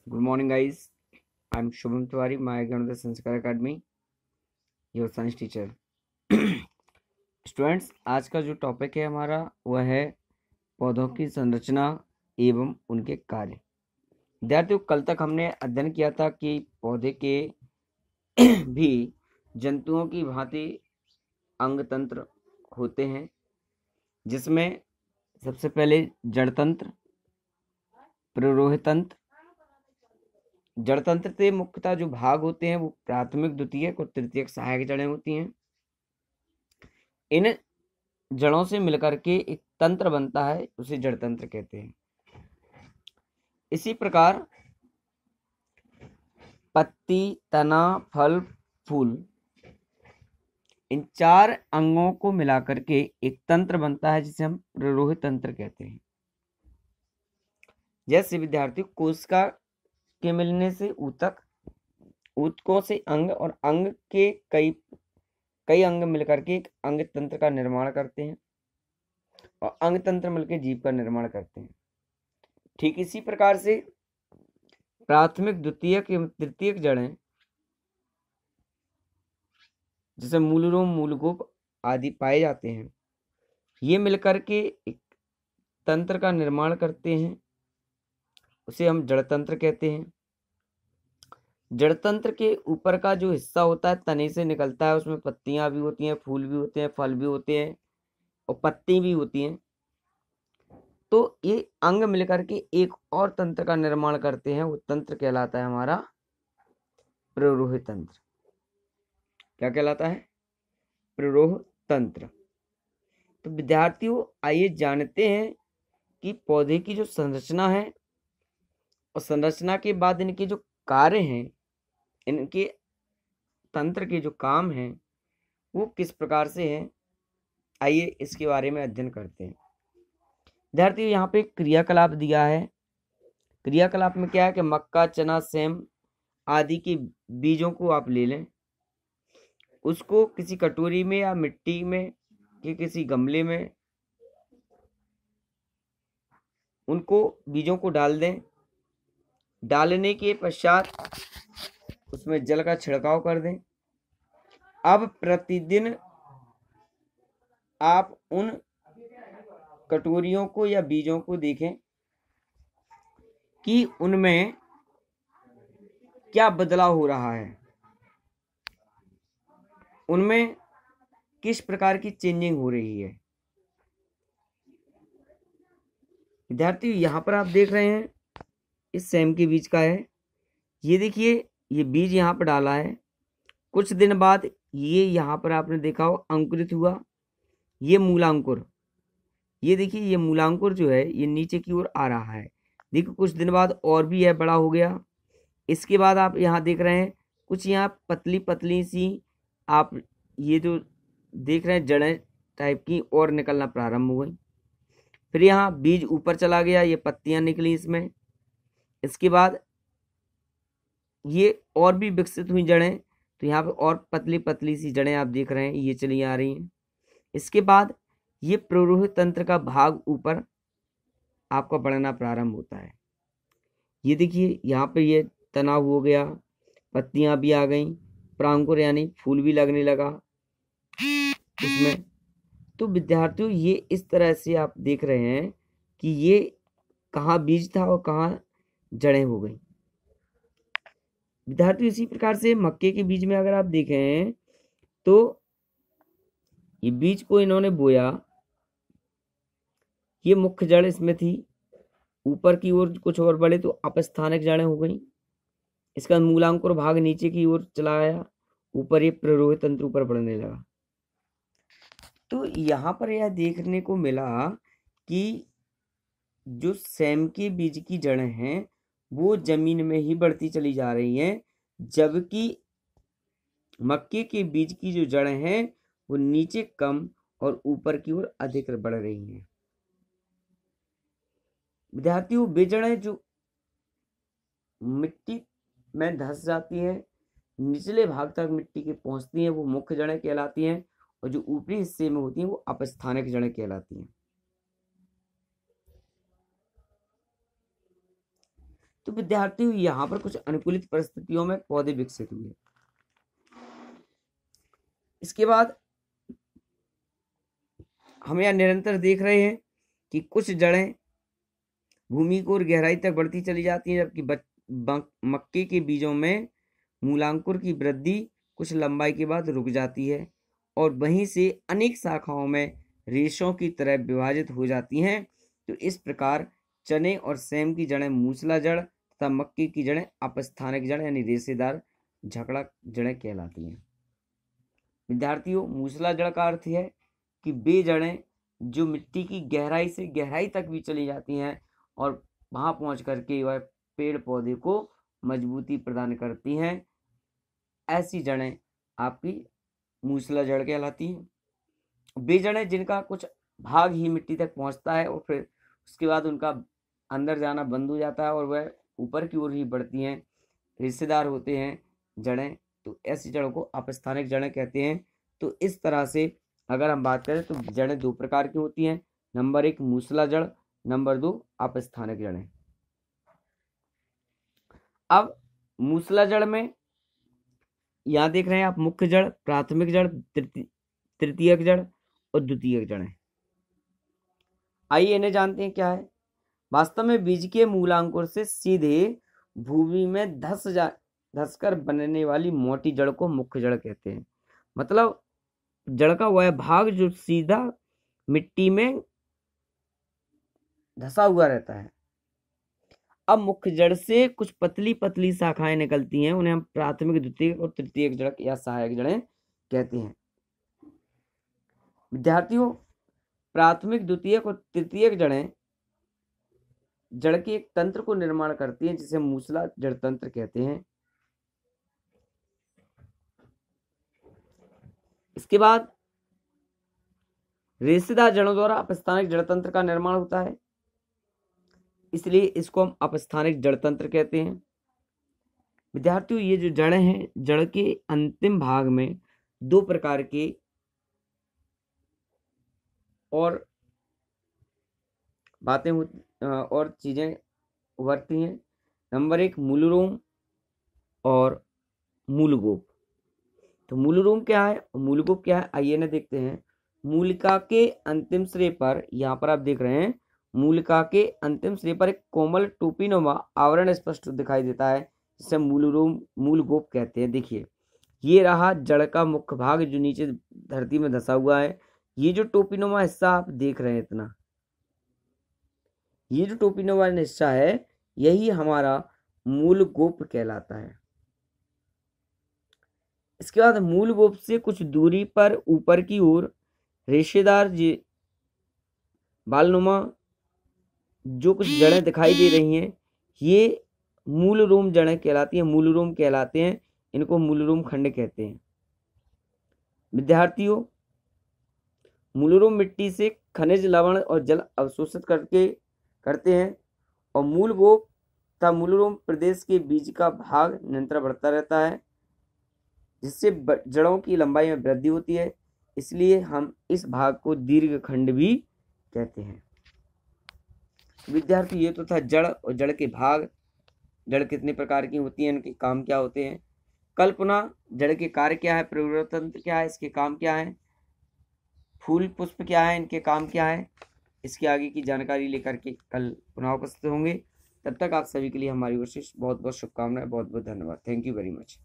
Good morning, guys. I'm Shubham Tiwari, my again of the Sanskar Academy, your science teacher. Students, आज का जो topic है हमारा वह है पौधों की संरचना एवं उनके कार्य। विद्यार्थियों, कल तक हमने अध्ययन किया था कि पौधे के भी जंतुओं की भांति अंग तंत्र होते हैं, जिसमें सबसे पहले जड़ तंत्र, प्ररोह तंत्र। जड़ तंत्र के मुख्यतः जो भाग होते हैं वो प्राथमिक, द्वितीयक और तृतीयक सहायक जड़ें होती हैं। इन जड़ों से मिलकर के एक तंत्र बनता है, उसे जड़ तंत्र कहते हैं। इसी प्रकार पत्ती, तना, फल, फूल, इन चार अंगों को मिलाकर के एक तंत्र बनता है जिसे हम प्ररोह तंत्र कहते हैं। जैसे विद्यार्थी कोशिका के मिलने से ऊतक, ऊतकों से अंग और अंग के कई अंग मिलकर के एक अंग तंत्र का निर्माण करते हैं और अंग तंत्र मिलकर जीव का निर्माण करते हैं। ठीक इसी प्रकार से प्राथमिक, द्वितीयक एवं तृतीयक जड़ें, जैसे मूलरोम, मूलगोप आदि पाए जाते हैं, ये मिलकर के एक तंत्र का निर्माण करते हैं, उसे हम जड़ तंत्र कहते हैं। जड़ तंत्र के ऊपर का जो हिस्सा होता है तने से निकलता है, उसमें पत्तियां भी होती हैं, फूल भी होते हैं, फल भी होते हैं और पत्ती भी होती हैं। तो ये अंग मिलकर के एक और तंत्र का निर्माण करते हैं, वो तंत्र कहलाता है हमारा प्ररोह तंत्र। क्या कहलाता है? प्ररोह तंत्र। तो विद्यार्थियों, आइए जानते हैं कि पौधे की जो संरचना है और संरचना के बाद इनके जो कार्य हैं, इनके तंत्र के जो काम हैं वो किस प्रकार से हैं। आइए इसके बारे में अध्ययन करते हैं। विद्यार्थियों, यहाँ पे क्रियाकलाप दिया है। क्रियाकलाप में क्या है कि मक्का, चना, सेम आदि के बीजों को आप ले लें, उसको किसी कटोरी में या मिट्टी में कि किसी गमले में उनको बीजों को डाल दें। डालने के पश्चात उसमें जल का छिड़काव कर दें। अब प्रतिदिन आप उन कटोरियों को या बीजों को देखें कि उनमें क्या बदलाव हो रहा है, उनमें किस प्रकार की चेंजिंग हो रही है। विद्यार्थी, यहाँ पर आप देख रहे हैं इस सेम के बीज का है। ये देखिए, ये बीज यहाँ पर डाला है, कुछ दिन बाद ये यहाँ पर आपने देखा हो अंकुरित हुआ, ये मूलांकुर। ये देखिए, ये मूलांकुर जो है ये नीचे की ओर आ रहा है। देखिए कुछ दिन बाद और भी है, बड़ा हो गया। इसके बाद आप यहाँ देख रहे हैं कुछ यहाँ पतली पतली सी, आप ये जो देख रहे हैं जड़ें टाइप की और निकलना प्रारंभ हो गई। फिर यहाँ बीज ऊपर चला गया, ये पत्तियां निकली इसमें। इसके बाद ये और भी विकसित हुई जड़ें, तो यहाँ पे और पतली पतली सी जड़ें आप देख रहे हैं ये चली आ रही हैं। इसके बाद ये प्ररोह तंत्र का भाग ऊपर आपका बढ़ना प्रारंभ होता है। ये देखिए, यहाँ पे ये तनाव हो गया, पत्तियां भी आ गई, प्रांकुर यानी फूल भी लगने लगा इसमें। तो विद्यार्थियों, ये इस तरह से आप देख रहे हैं कि ये कहाँ बीज था और कहाँ जड़ें हो गई। विद्यार्थियों, इसी प्रकार से मक्के के बीज में अगर आप देखें तो ये बीज को इन्होंने बोया, ये मुख्य जड़ इसमें थी, ऊपर की ओर कुछ और बढ़े तो अपस्थानिक जड़ें हो गई। इसका मूलांकुर भाग नीचे की ओर चला आया, ऊपर ये प्ररोह तंत्र ऊपर बढ़ने लगा। तो यहाँ पर यह देखने को मिला कि जो सेम के बीज की जड़ें हैं वो जमीन में ही बढ़ती चली जा रही हैं, जबकि मक्के के बीज की जो जड़ें हैं वो नीचे कम और ऊपर की ओर अधिक बढ़ रही हैं। विद्यार्थियों, वे जड़ें जो मिट्टी में धंस जाती हैं, निचले भाग तक मिट्टी के पहुंचती हैं, वो मुख्य जड़ें कहलाती हैं, और जो ऊपरी हिस्से में होती हैं वो अपस्थानिक जड़ें कहलाती हैं। तो विद्यार्थियों यहाँ पर कुछ अनुकूलित परिस्थितियों में पौधे विकसित हुए। इसके बाद हम यहाँ निरंतर देख रहे हैं कि कुछ जड़ें भूमि को और गहराई तक बढ़ती चली जाती हैं, जबकि मक्के के बीजों में मूलांकुर की वृद्धि कुछ लंबाई के बाद रुक जाती है और वहीं से अनेक शाखाओं में रेशों की तरह विभाजित हो जाती हैं। तो इस प्रकार चने और सेम की जड़ें मूसला जड़ तथा मक्के की जड़ें अपस्थानिक जड़ यानी रेशेदार झकड़ा जड़ें कहलाती हैं। विद्यार्थियों, मूसला जड़ का अर्थ है कि वे जड़ें जो मिट्टी की गहराई से गहराई तक भी चली जाती हैं और वहां पहुंच करके वह पेड़ पौधे को मजबूती प्रदान करती हैं, ऐसी जड़ें आपकी मूसला जड़ कहलाती हैं। वे जड़ें जिनका कुछ भाग ही मिट्टी तक पहुंचता है और फिर उसके बाद उनका अंदर जाना बंद हो जाता है और वह ऊपर की ओर ही बढ़ती हैं, रेशेदार होते हैं जड़ें, तो ऐसी जड़ों को अपस्थानिक जड़ें कहते हैं। तो इस तरह से अगर हम बात करें तो जड़ें दो प्रकार की होती हैं, नंबर 1 मूसला जड़, नंबर 2 अपस्थानिक जड़ें। अब मूसला जड़ में यहाँ देख रहे हैं आप मुख्य जड़, प्राथमिक जड़, तृतीयक जड़ और द्वितीयक जड़ें। आइए इन्हें जानते हैं क्या है। वास्तव में बीज के मूलांकुर से सीधे भूमि में धसकर बनने वाली मोटी जड़ को मुख्य जड़ कहते हैं। मतलब जड़ का वह भाग जो सीधा मिट्टी में धसा हुआ रहता है। अब मुख्य जड़ से कुछ पतली पतली शाखाएं निकलती हैं, उन्हें हम प्राथमिक, द्वितीयक और तृतीयक जड़ या सहायक जड़ें कहते हैं। विद्यार्थियों, प्राथमिक, द्वितीयक और तृतीयक जड़ें जड़ के एक तंत्र को निर्माण करती हैं जिसे मूसला जड़ तंत्र कहते हैं। इसके बाद रेशेदार जड़ों द्वारा अपस्थानिक जड़ तंत्र का निर्माण होता है, इसलिए इसको हम अपस्थानिक जड़ तंत्र कहते हैं। विद्यार्थियों, ये जो जड़ें हैं, जड़ के अंतिम भाग में दो प्रकार के और बातें और चीजें उभरती हैं। नंबर 1 मूलरोम और मूलगोप। तो मूलरोम क्या है और मूलगोप क्या है, आइए ना देखते हैं। मूलिका के अंतिम सिरे पर, यहाँ पर आप देख रहे हैं, मूलिका के अंतिम सिरे पर एक कोमल टोपीनुमा आवरण स्पष्ट दिखाई देता है, जिसे मूलरोम मूलगोप कहते हैं। देखिए, ये रहा जड़ का मुख्य भाग जो नीचे धरती में धसा हुआ है। ये जो टोपीनुमा हिस्सा आप देख रहे हैं, इतना ये जो टोपीनुमा हिस्सा है, यही हमारा मूलगोप कहलाता है। इसके बाद मूलगोप से कुछ दूरी पर ऊपर की ओर रेशेदार बालनुमा जो कुछ जड़ें दिखाई दे रही हैं, ये मूलरोम जड़ें कहलाती हैं, मूलरोम कहलाते हैं। इनको मूलरोम खंड कहते हैं। विद्यार्थियों, मूलरोम मिट्टी से खनिज, लवण और जल अवशोषित करते हैं और मूलगोप तथा मूलरोम प्रदेश के बीज का भाग निरंतर बढ़ता रहता है, जिससे जड़ों की लंबाई में वृद्धि होती है। इसलिए हम इस भाग को दीर्घ खंड भी कहते हैं। विद्यार्थी, ये तो था जड़ और जड़ के भाग, जड़ कितने प्रकार की होती है, इनके काम क्या होते हैं। कल पुनः जड़ के कार्य क्या है, प्रवर्तन क्या है, इसके काम क्या है, फूल पुष्प क्या है, इनके काम क्या है, इसके आगे की जानकारी लेकर के कल पुनः उपस्थित होंगे। तब तक आप सभी के लिए हमारी विशेष बहुत बहुत शुभकामनाएं, बहुत बहुत धन्यवाद। Thank you very much.